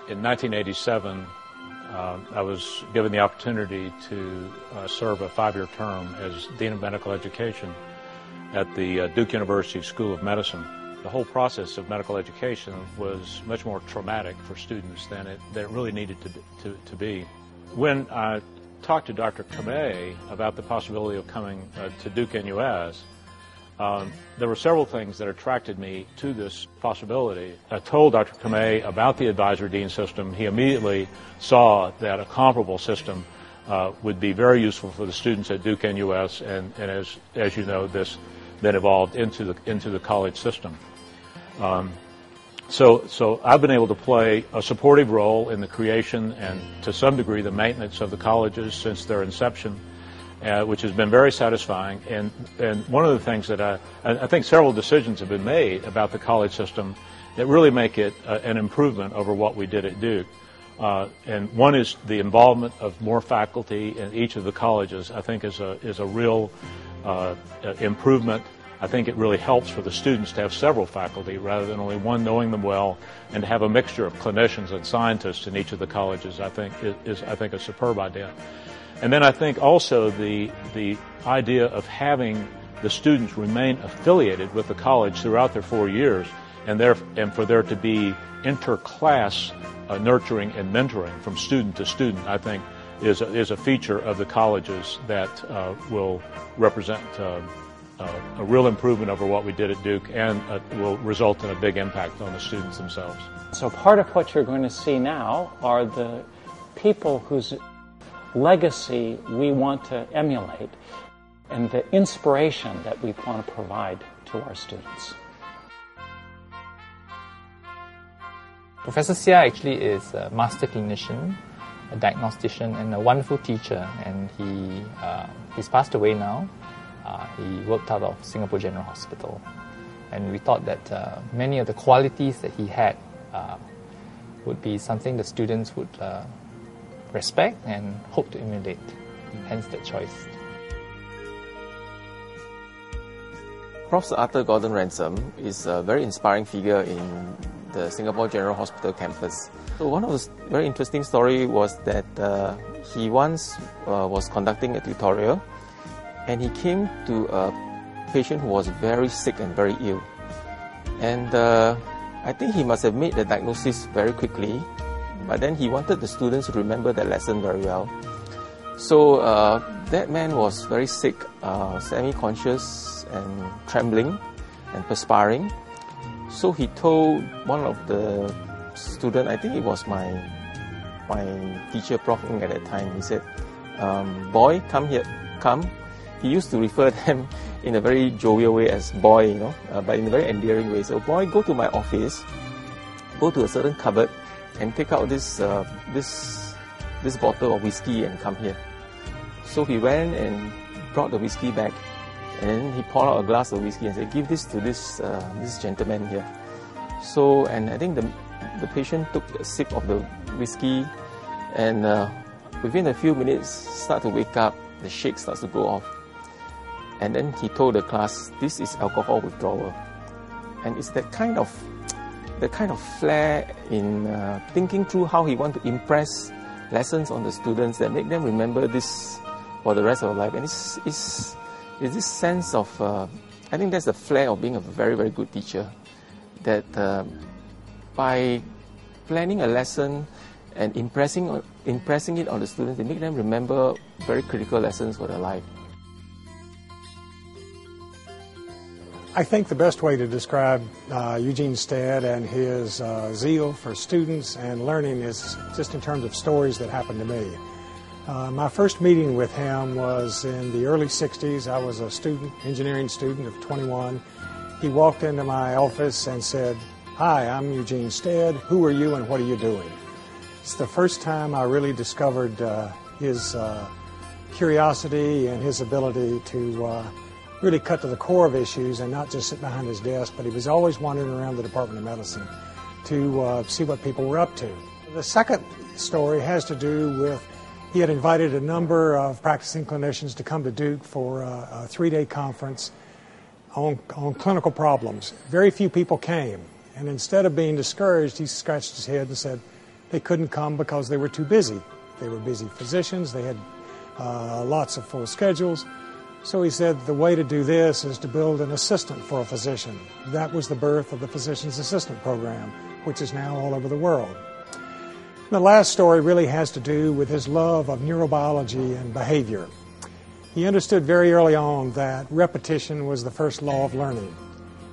In 1987, I was given the opportunity to serve a 5-year term as Dean of Medical Education at the Duke University School of Medicine. The whole process of medical education was much more traumatic for students than it really needed to be. When I talked to Dr. Kamei about the possibility of coming to Duke NUS, there were several things that attracted me to this possibility. I told Dr. Kamei about the advisor dean system. He immediately saw that a comparable system would be very useful for the students at Duke NUS, and as you know, this then evolved into the college system. So I've been able to play a supportive role in the creation and to some degree the maintenance of the colleges since their inception, which has been very satisfying. And one of the things that I think several decisions have been made about the college system that really make it an improvement over what we did at Duke. And one is the involvement of more faculty in each of the colleges. I think is a real improvement. I think it really helps for the students to have several faculty rather than only one knowing them well, and to have a mixture of clinicians and scientists in each of the colleges. I think is a superb idea. And then I think also the idea of having the students remain affiliated with the college throughout their 4 years, and for there to be interclass nurturing and mentoring from student to student, I think is a feature of the colleges that will represent a real improvement over what we did at Duke, and will result in a big impact on the students themselves. So part of what you're going to see now are the people whose legacy we want to emulate and the inspiration that we want to provide to our students. Professor Sia actually is a master clinician, a diagnostician, and a wonderful teacher, and he's passed away now. He worked out of Singapore General Hospital, and we thought that many of the qualities that he had would be something the students would respect and hope to emulate, hence that choice. Prof. Arthur Gordon Ransom is a very inspiring figure in the Singapore General Hospital campus. So one of the very interesting story was that he once was conducting a tutorial, and he came to a patient who was very sick and very ill. And I think he must have made the diagnosis very quickly, but then he wanted the students to remember that lesson very well. So that man was very sick, semi-conscious and trembling and perspiring. So he told one of the students, I think it was my teacher, Prof. Ng at that time, he said, boy, come here, come. He used to refer to them in a very jovial way as boy, but in a very endearing way. So, boy, go to my office, go to a certain cupboard, and take out this bottle of whiskey and come here. So he went and brought the whiskey back, and then he poured out a glass of whiskey and said, give this to this gentleman here. So, and I think the patient took a sip of the whiskey, and within a few minutes start to wake up, the shake starts to go off. And then he told the class, this is alcohol withdrawal. And it's that kind of flair in thinking through how he wants to impress lessons on the students that make them remember this for the rest of their life. And it's this sense of, I think that's the flair of being a very, very good teacher. That by planning a lesson and impressing it on the students, they make them remember very critical lessons for their life. I think the best way to describe Eugene Stead and his zeal for students and learning is just in terms of stories that happened to me. My first meeting with him was in the early 60s. I was a student, engineering student of 21. He walked into my office and said, "Hi, I'm Eugene Stead. Who are you and what are you doing?" It's the first time I really discovered his curiosity and his ability to really cut to the core of issues and not just sit behind his desk, but he was always wandering around the Department of Medicine to see what people were up to. The second story has to do with he had invited a number of practicing clinicians to come to Duke for a 3-day conference on clinical problems. Very few people came, and instead of being discouraged, he scratched his head and said, They couldn't come because they were too busy. They were busy physicians. They had lots of full schedules. So he said the way to do this is to build an assistant for a physician. That was the birth of the Physician's Assistant Program, which is now all over the world. The last story really has to do with his love of neurobiology and behavior. He understood very early on that repetition was the first law of learning.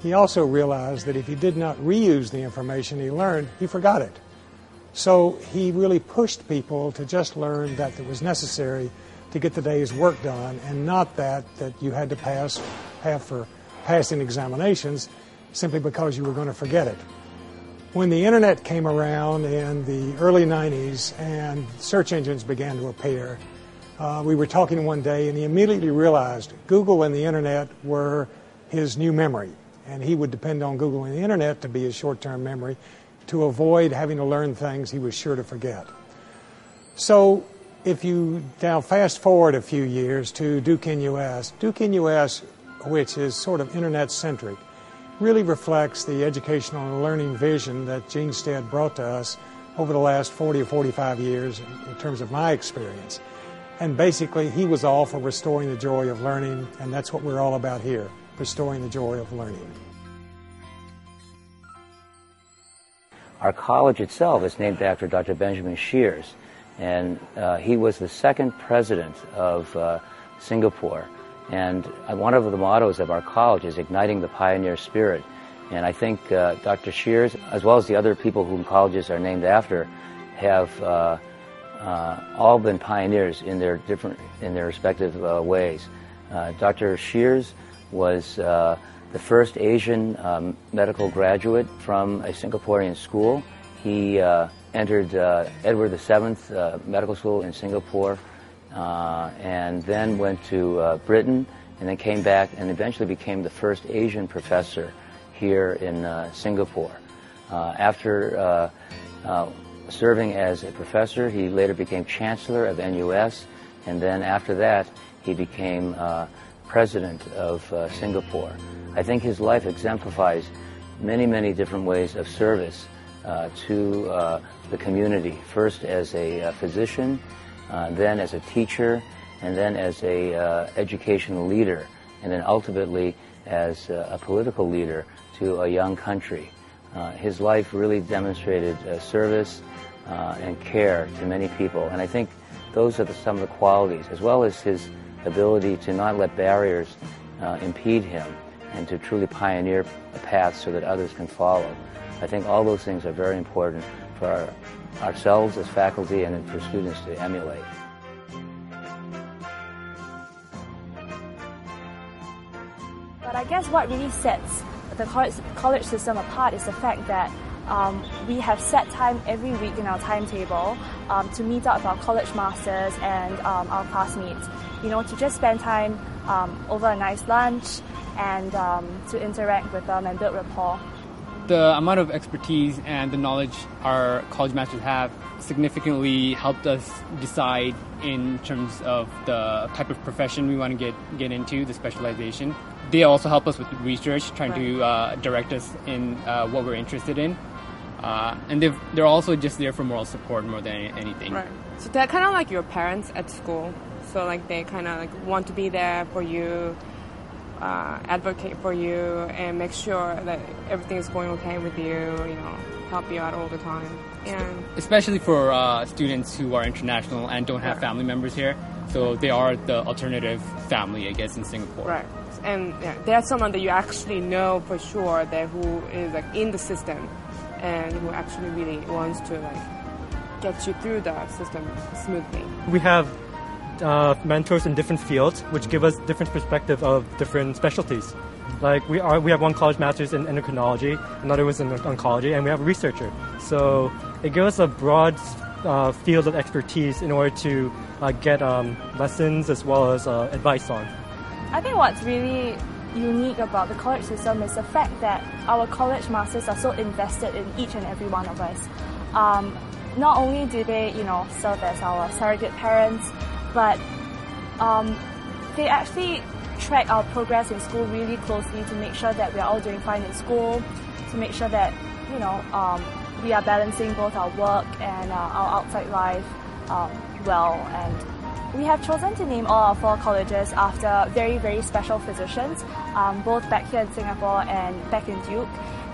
He also realized that if he did not reuse the information he learned, he forgot it. So he really pushed people to just learn that it was necessary to get the day's work done, and not that you had to have for passing examinations simply because you were going to forget it. When the internet came around in the early 90s and search engines began to appear, we were talking one day and he immediately realized Google and the internet were his new memory, and he would depend on Google and the internet to be his short-term memory to avoid having to learn things he was sure to forget. So if you now fast forward a few years to Duke NUS, which is sort of internet-centric, really reflects the educational and learning vision that Gene Stead brought to us over the last 40 or 45 years in terms of my experience. And basically, he was all for restoring the joy of learning, and that's what we're all about here, restoring the joy of learning. Our college itself is named after Dr. Benjamin Shears, and he was the second president of Singapore. And one of the mottos of our college is igniting the pioneer spirit. And I think Dr. Shears, as well as the other people whom colleges are named after, have all been pioneers in their respective ways. Dr. Shears was the first Asian medical graduate from a Singaporean school. He entered Edward VII Medical School in Singapore, and then went to Britain, and then came back and eventually became the first Asian professor here in Singapore. After serving as a professor, he later became chancellor of NUS, and then after that he became president of Singapore. I think his life exemplifies many, many different ways of service to the community, first as a physician, then as a teacher, and then as a educational leader, and then ultimately as a political leader to a young country. His life really demonstrated service and care to many people, and I think those are some of the qualities, as well as his ability to not let barriers impede him and to truly pioneer a path so that others can follow. I think all those things are very important for ourselves as faculty and for students to emulate. But I guess what really sets the college system apart is the fact that we have set time every week in our timetable to meet up with our college masters and our classmates, to just spend time over a nice lunch and to interact with them and build rapport. The amount of expertise and the knowledge our college masters have significantly helped us decide in terms of the type of profession we want to get into, the specialization. They also help us with research, trying to direct us in what we're interested in. And they're also just there for moral support more than anything. Right. So they're kind of like your parents at school. So like they kind of like want to be there for you, advocate for you, and make sure that everything is going okay with you, help you out all the time. And especially for students who are international and don't have family members here. So they are the alternative family, I guess, in Singapore. Right. And there's someone that you actually know for sure that who is like in the system and who actually really wants to like get you through the system smoothly. We have mentors in different fields, which give us different perspective of different specialties. Like we have one college master's in endocrinology, another was in oncology, and we have a researcher. So it gives us a broad field of expertise in order to get lessons as well as advice on. I think what's really unique about the college system is the fact that our college masters are so invested in each and every one of us. Not only do they, serve as our surrogate parents, but they actually track our progress in school really closely to make sure that we're all doing fine in school, to make sure that, we are balancing both our work and our outside life well. And we have chosen to name all our 4 colleges after very, very special physicians, both back here in Singapore and back in Duke.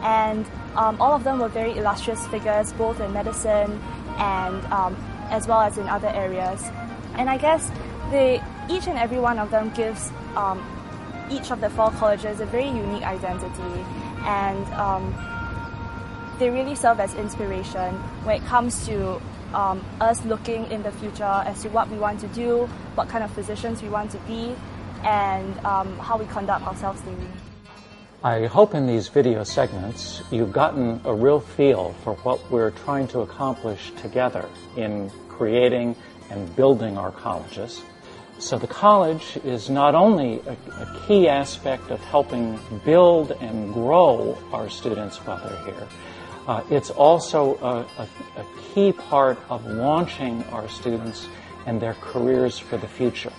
And all of them were very illustrious figures, both in medicine and as well as in other areas. And I guess each and every one of them gives each of the 4 colleges a very unique identity, and they really serve as inspiration when it comes to us looking in the future as to what we want to do, what kind of physicians we want to be, and how we conduct ourselves daily. I hope in these video segments you've gotten a real feel for what we're trying to accomplish together in creating and building our colleges. So the college is not only a key aspect of helping build and grow our students while they're here, it's also a key part of launching our students and their careers for the future.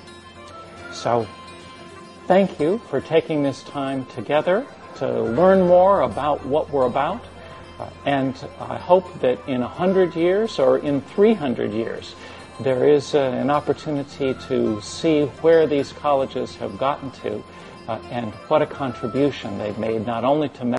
So thank you for taking this time together to learn more about what we're about. And I hope that in 100 years or in 300 years, there is an opportunity to see where these colleges have gotten to and what a contribution they've made not only to